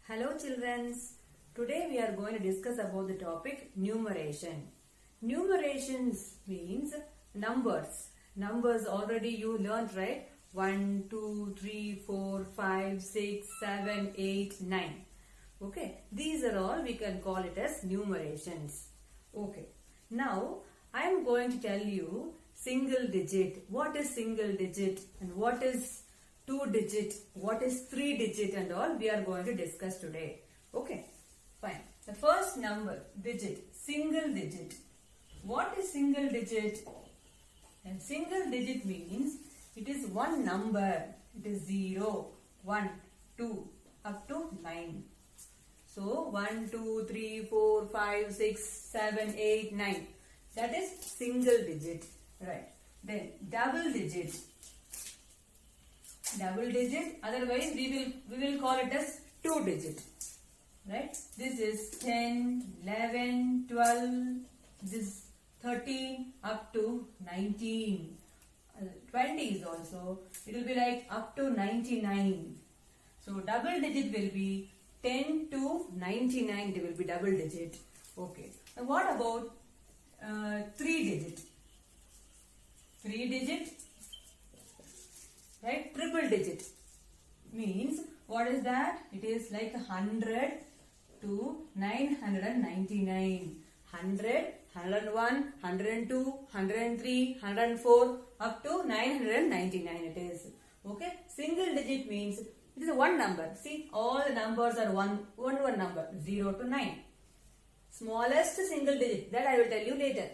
Hello children. Today we are going to discuss about the topic numeration. Numerations means numbers. Numbers already you learned, right? 1, 2, 3, 4, 5, 6, 7, 8, 9. Okay. These are all we can call it as numerations. Okay. Now I am going to tell you single digit. What is single digit and what is 2 digit, what is 3 digit and all we are going to discuss today. Okay, fine. The first number, digit, single digit. What is single digit? And single digit means it is one number. It is 0, 1, 2 up to 9. So 1, 2, 3, 4, 5, 6, 7, 8, 9. That is single digit. Right. Then double digit. Double digit, otherwise we will call it as 2 digit, right? This is 10, 11, 12, this 13 up to 19. 20 is also, it will be like up to 99. So double digit will be 10 to 99, it will be double digit. Okay. Now what about 3 digit? 3 digit, right? Triple digit means what is that? It is like 100 to 999. 100, 101, 102, 103, 104 up to 999 it is. Okay. Single digit means it is a one number. See, all the numbers are one number, 0 to 9. Smallest single digit, that I will tell you later.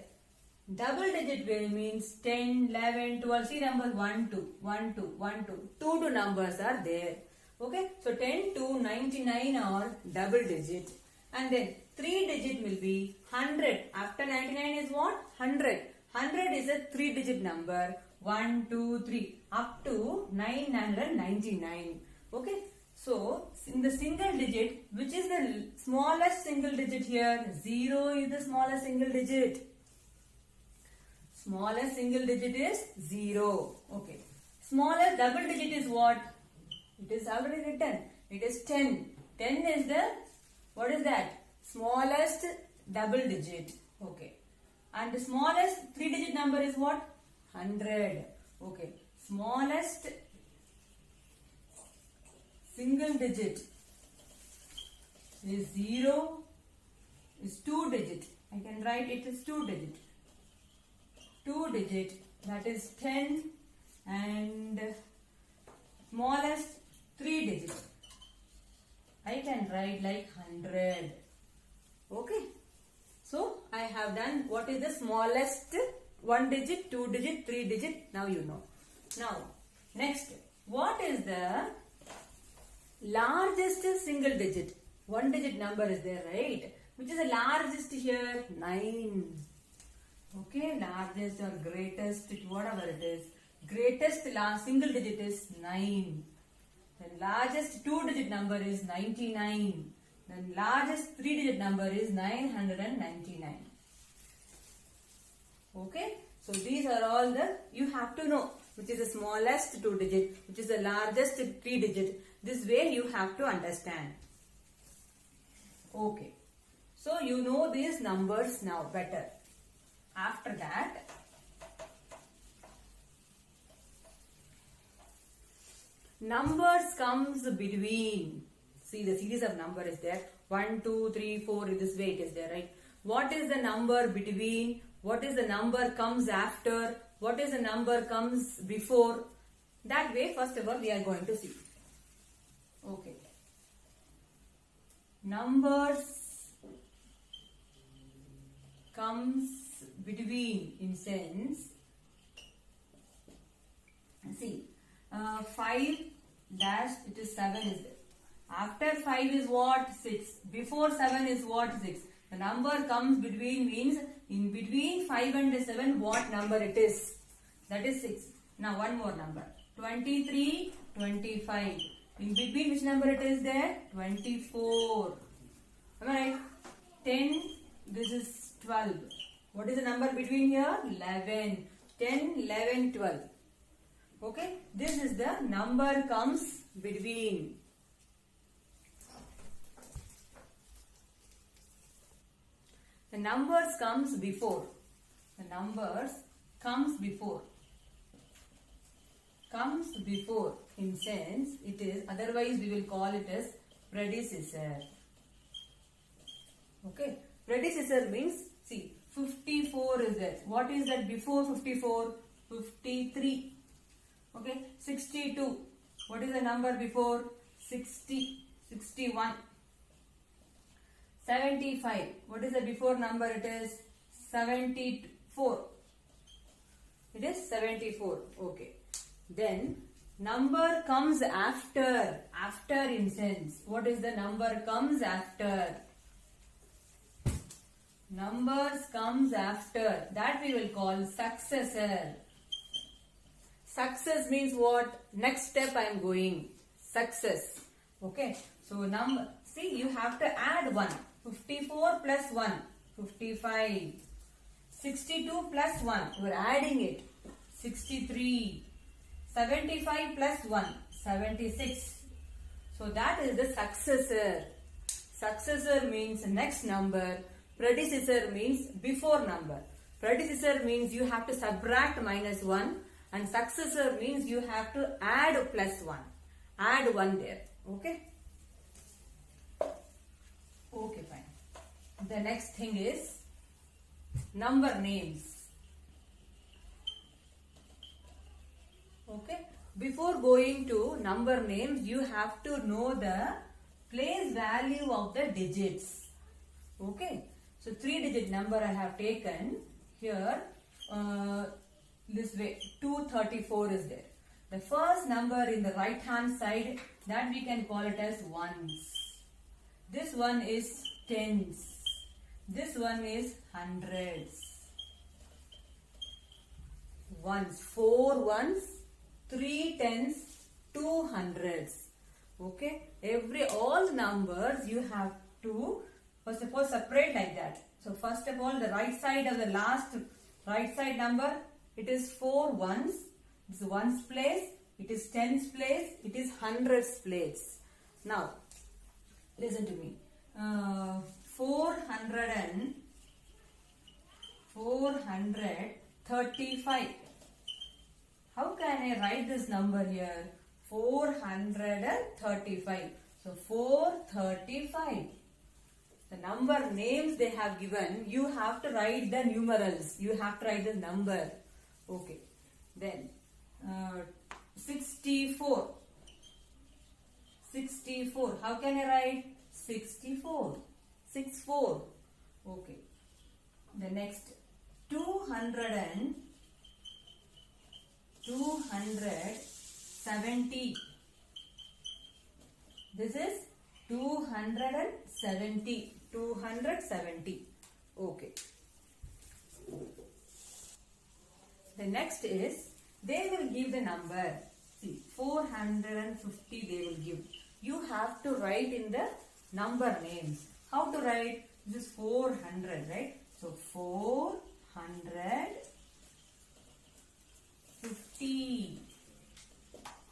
Double digit means 10, 11, 12. See numbers 1, 2, 1, 2, 1, 2. 2 numbers are there. Okay. So 10 to 99 are double digit. And then 3 digit will be 100. After 99 is what? 100. 100 is a 3 digit number. 1, 2, 3 up to 999. Okay. So in the single digit, which is the smallest single digit here? 0 is the smallest single digit. Smallest single digit is 0. Okay. Smallest double digit is what? It is already written. It is 10. 10 is the, what is that? Smallest double digit. Okay. And the smallest 3 digit number is what? 100. Okay. Smallest single digit is 0, is 2 digit. I can write it as 2 digit. 2 digit, that is 10, and smallest 3 digit. I can write like 100. Okay. So I have done what is the smallest 1 digit, 2 digit, 3 digit. Now you know. Now next, what is the largest single digit? 1 digit number is there, right? Which is the largest here? 9. Okay, largest or greatest, whatever it is. Greatest single digit is 9. Then largest 2 digit number is 99. Then largest 3 digit number is 999. Okay, so these are all the, you have to know which is the smallest 2 digit, which is the largest 3 digit. This way you have to understand. Okay, so you know these numbers now better. After that, numbers comes between. See, the series of number is there. 1, 2, 3, 4. This way it is there, right? What is the number between? What is the number comes after? What is the number comes before? That way, first of all, we are going to see. Okay. Numbers comes between in sense, see, 5 dash, it is 7 is there. After 5 is what? 6. Before 7 is what? 6. The number comes between means in between 5 and 7 what number it is? That is 6. Now one more number. 23, 25. In between which number it is there? 24. Am I right? 10, this is 12. What is the number between here? 11. 10, 11, 12. Okay. This is the number comes between. The numbers comes before. The numbers comes before. Comes before in sense it is, otherwise we will call it as predecessor. Okay. Predecessor means, see, 54 is there. What is that before 54? 53. Okay. 62. What is the number before? 60. 61. 75. What is the before number? It is 74. It is 74. Okay. Then number comes after. After in sense. What is the number comes after? Numbers comes after. That we will call successor. Success means what? Next step I am going. Success. Okay. So number. See, you have to add 1. 54 plus 1. 55. 62 plus 1. You are adding it. 63. 75 plus 1. 76. So that is the successor. Successor means next number. Predecessor means before number. Predecessor means you have to subtract minus 1. And successor means you have to add plus 1. Add 1 there. Okay. Okay, fine. The next thing is number names. Okay. Before going to number names, you have to know the place value of the digits. Okay. So 3-digit number I have taken here this way. 234 is there. The first number in the right hand side, that we can call it as ones. This one is tens. This one is hundreds. Ones. 4 ones, 3 tens, 2 hundreds. Okay. All numbers you have to first of all separate like that. So first of all, the right side of the last right side number, it is 4 ones. It is ones place. It is tens place. It is hundreds place. Now, listen to me. 435. How can I write this number here? 435. So 435. The number names they have given, you have to write the numerals. You have to write the number. Okay. Then 64. 64. How can I write? 64. 64. Okay. The next 270. This is 270. 270. Okay. The next is, they will give the number. See, 450 they will give. You have to write in the number names. How to write? This is 400, right? So 450.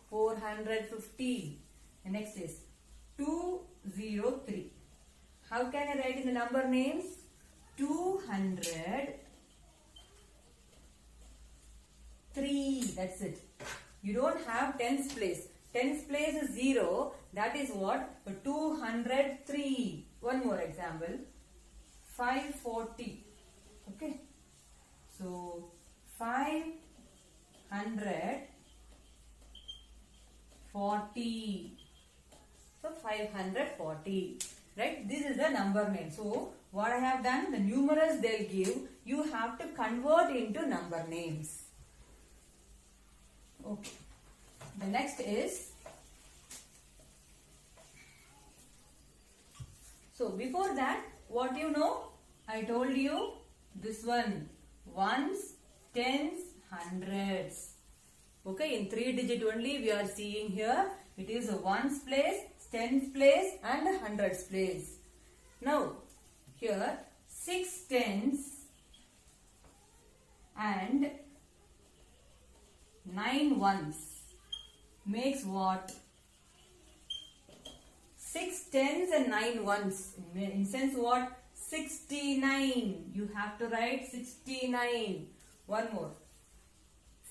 450. The next is 203. How can I write in the number names? 203. That's it. You don't have tens place. Tens place is 0. That is what? 203. One more example. 540. Okay. So 540. So 540. Right? This is the number name. So what I have done, the numerals they'll give, you have to convert into number names. Okay. The next is, so before that, what you know? I told you this one, ones, tens, hundreds. Okay, in 3-digit only we are seeing here. It is a ones place, tens place and a hundreds place. Now, here 6 tens and 9 ones makes what? 6 tens and 9 ones. In sense what? 69. You have to write 69. One more.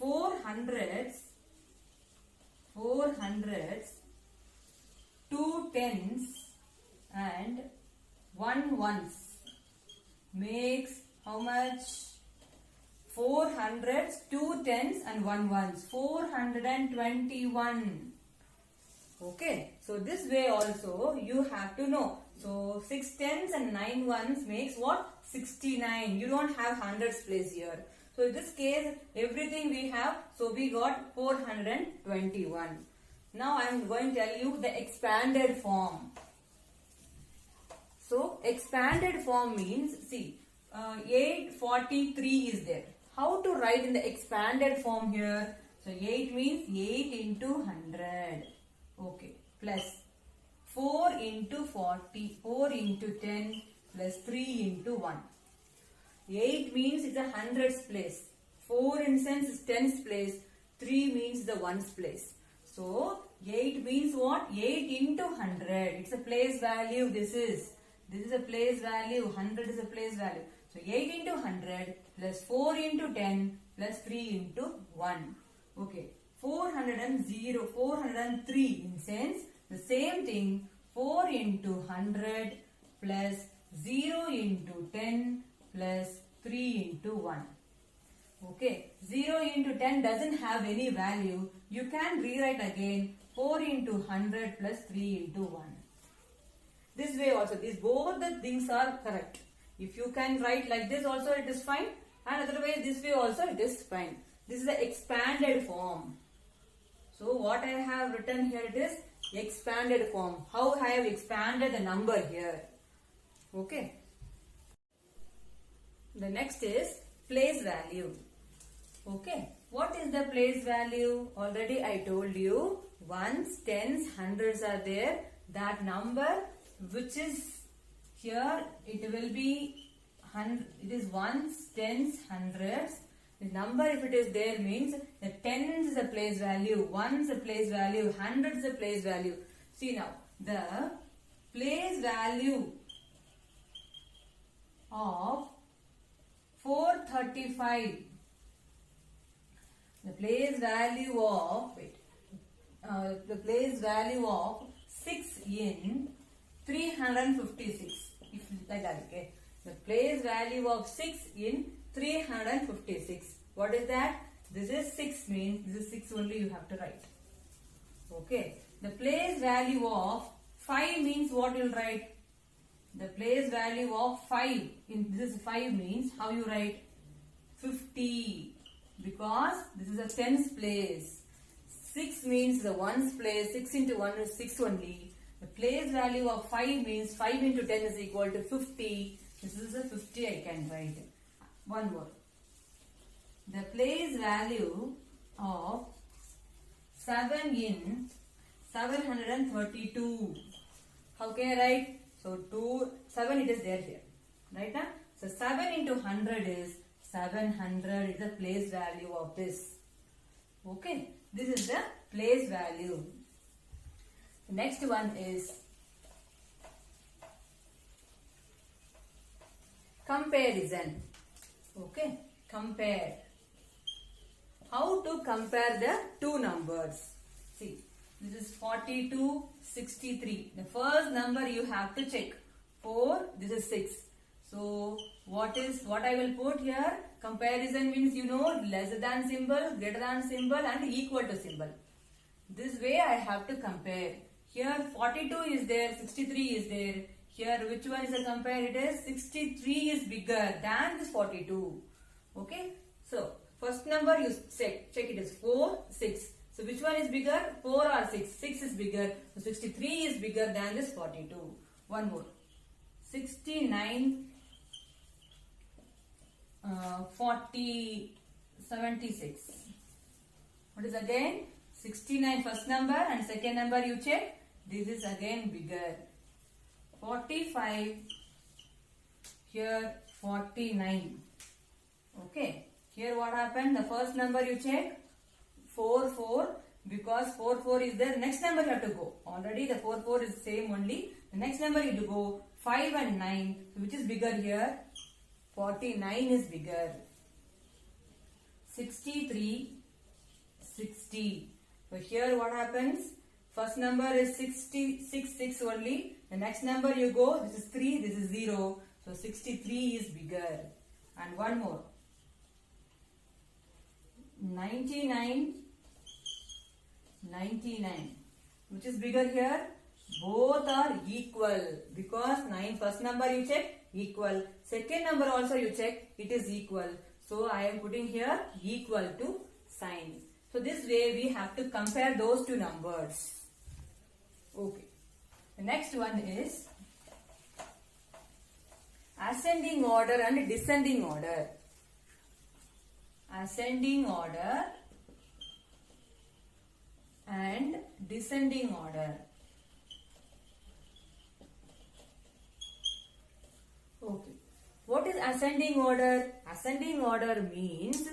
400s, 2 tens and 1 ones makes how much? 400s, 2 tens and 1 ones. 421. Okay, so this way also you have to know. So 6 tens and 9 ones makes what? 69. You don't have hundreds place here. So in this case, everything we have, so we got 421. Now I am going to tell you the expanded form. So expanded form means, see, 843 is there. How to write in the expanded form here? So 8 means 8 into 100. Okay, plus 4 into 40, 4 into 10 plus 3 into 1. 8 means it's a hundreds place. 4 in sense is tens place. 3 means the ones place. So 8 means what? 8 into 100. It's a place value. This is a place value. 100 is a place value. So 8 into 100 plus 4 into 10 plus 3 into 1. Okay. 403 in sense the same thing. 4 into 100 plus 0 into 10 plus 3 into 1. Okay, 0 into 10 doesn't have any value. You can rewrite again 4 into 100 plus 3 into 1. This way also, both the things are correct. If you can write like this also it is fine, and otherwise this way also it is fine. This is the expanded form. So what I have written here, it is expanded form. How I have expanded the number here. Okay. The next is place value. Okay. What is the place value? Already I told you, ones, tens, hundreds are there. That number which is here, it will be, it is ones, tens, hundreds. The number if it is there means the tens is a place value, ones a place value, hundreds a place value. See now, the place value of 435, the place value of, the place value of 6 in 356, if like that, okay. The place value of 6 in 356. What is that? This is 6 means, this is 6 only you have to write. Okay. The place value of 5 means what you will write? The place value of 5, in this is 5 means how you write? 50. Because this is a tens place. 6 means the ones place. 6 into 1 is 6 only. The place value of 5 means 5 into 10 is equal to 50. This is a 50 I can write. One more. The place value of 7 in 732. How can I write? So 7 it is there here. Right? Huh? So 7 into 100 is 700 is the place value of this. Okay. This is the place value. The next one is comparison. Okay. Compare. How to compare the two numbers? See, this is 42, 63. The first number you have to check. 4, this is 6. So, what I will put here? Comparison means you know less than symbol, greater than symbol and equal to symbol. This way I have to compare. Here 42 is there, 63 is there. Here which one is a compare? It is 63 is bigger than this 42. Okay. So, first number you check it is 4, 6. So, which one is bigger? 4 or 6? 6 is bigger. So, 63 is bigger than this 42. One more. 69, 40, 76. What is again? 69 first number and second number you check. This is again bigger. 45, here 49. Okay. Here what happened? The first number you check. 4, 4. Because 4 4 is there. Next number you have to go. Already the 4 4 is same only. The next number you have to go 5 and 9. So which is bigger here? 49 is bigger. 63, 60. So here what happens? First number is 66 6 only. The next number you go, this is 3, this is 0. So 63 is bigger. And one more. 99, 99. Which is bigger here? Both are equal. Because first number you check, equal. Second number also you check, it is equal. So I am putting here equal to sign. So this way we have to compare those two numbers. Okay. The next one is ascending order and descending order. Ascending order and descending order. Okay. What is ascending order? Ascending order means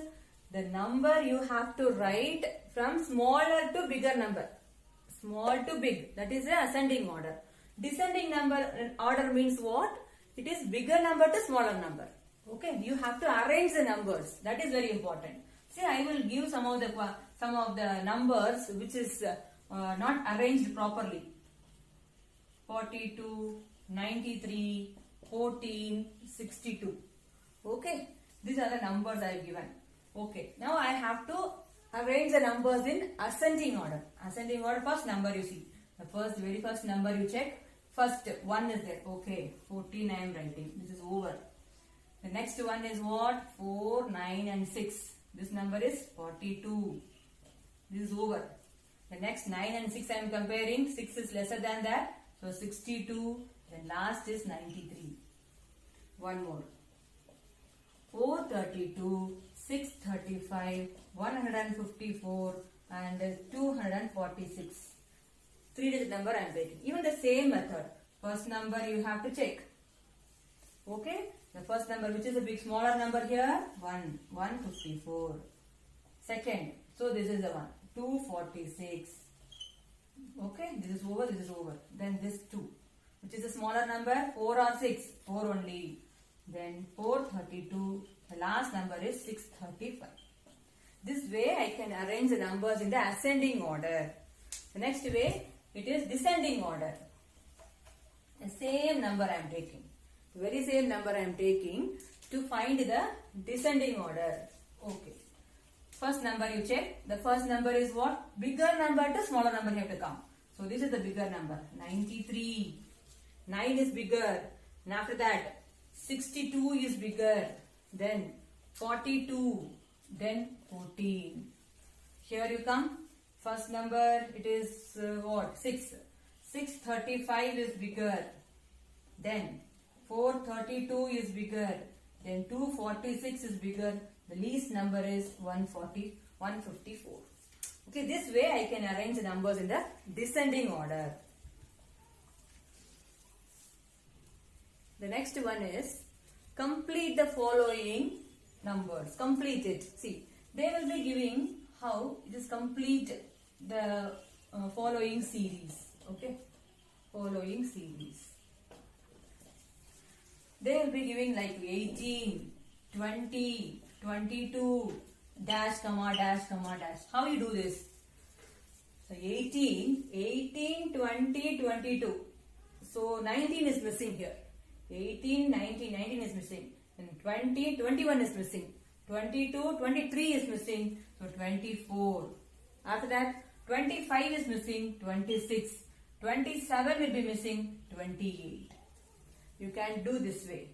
the number you have to write from smaller to bigger number. Small to big. That is the ascending order. Descending order means what? It is bigger number to smaller number. Okay. You have to arrange the numbers. That is very important. See, I will give some of the numbers which is not arranged properly. 42, 93, 14, 62. Okay. These are the numbers I have given. Okay. Now I have to arrange the numbers in ascending order. Ascending order, first number you see. The very first number you check. First one is there. Okay. 14 I am writing. This is over. The next one is what? 4, 9 and 6. This number is 42. This is over. The next 9 and 6 I am comparing. 6 is lesser than that. So 62. Then last is 93. One more. 432, 635, 154 and 246. 3-digit number I am taking. Even the same method. First number you have to check. Okay. The first number, which is a big smaller number here? 154. Second. So this is the one. 246. Okay. This is over. This is over. Then this 2. Which is a smaller number? 4 or 6? 4 only. Then 432. The last number is 635. This way I can arrange the numbers in the ascending order. The next way, it is descending order. The same number I am taking. The very same number I am taking to find the descending order. Okay. First number you check. The first number is what? Bigger number to smaller number you have to come. So this is the bigger number. 93. 9 is bigger. And after that, 62 is bigger. Then 42. Then 14. Here you come. First number, it is what? 6. 635 is bigger. Then 432 is bigger. Then 246 is bigger. The least number is 154. Okay, this way I can arrange the numbers in the descending order. The next one is complete the following numbers. Complete it. See, they will be giving how it is complete the following series. Okay, following series. They will be giving like 18, 20, 22, dash, comma, dash, comma, dash. How you do this? So 18, 20, 22. So 19 is missing here. 18, 19, 19 is missing. Then 20, 21 is missing. 22, 23 is missing. So 24. After that, 25 is missing. 26. 27 will be missing. 28. You can do this way.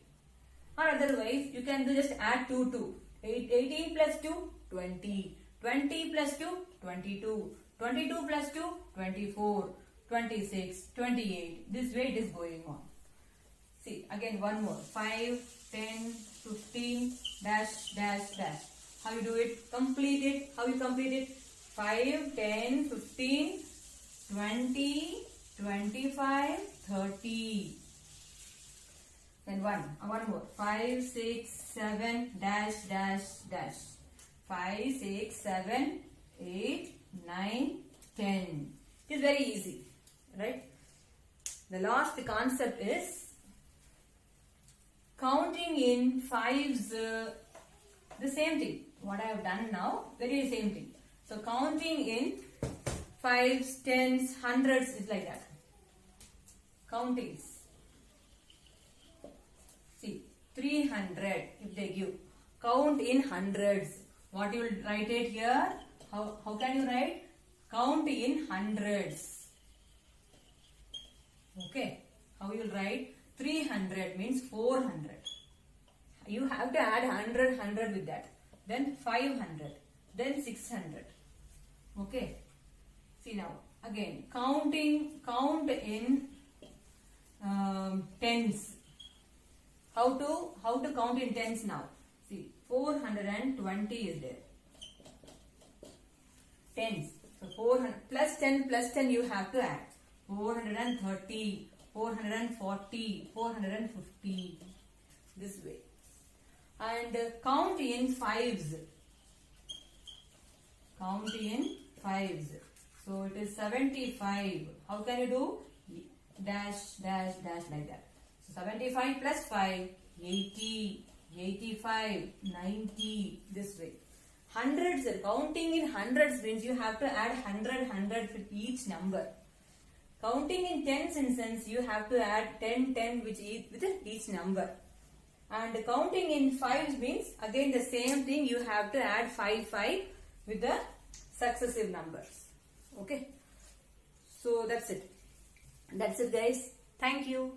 Or otherwise, you can do just add 2 to 18 plus 2, 20. 20 plus 2, 22. 22 plus 2, 24. 26, 28. This way it is going on. See, again one more. 5, 10, 15, dash, dash, dash. How you do it? Complete it. How you complete it? 5, 10, 15, 20, 25, 30. Then one more. 5, 6, 7, dash, dash, dash. 5, 6, 7, 8, 9, 10. It is very easy, right? The last concept is counting in fives, the same thing. What I have done now, very same thing. So counting in fives, tens, hundreds is like that. Countings. See, 300 if they give. Count in hundreds. What you will write it here? How can you write? Count in hundreds. Okay. How you will write? 300 means 400. You have to add 100 with that. Then 500. Then 600. Okay. See now. Again. Count in tens. How to count in tens now? See, 420 is there. Tens. So 400 plus 10 you have to add. 430, 440, 450. This way. And count in fives. Count in fives. So it is 75. How can you do? Dash, dash, dash like that. So 75 plus 5, 80, 85, 90, this way. Hundreds, counting in hundreds means you have to add 100 with each number. Counting in tens instance, you have to add 10 with each number. And counting in fives means again the same thing, you have to add 5 with the successive numbers. Okay. So that's it. That's it guys. Thank you.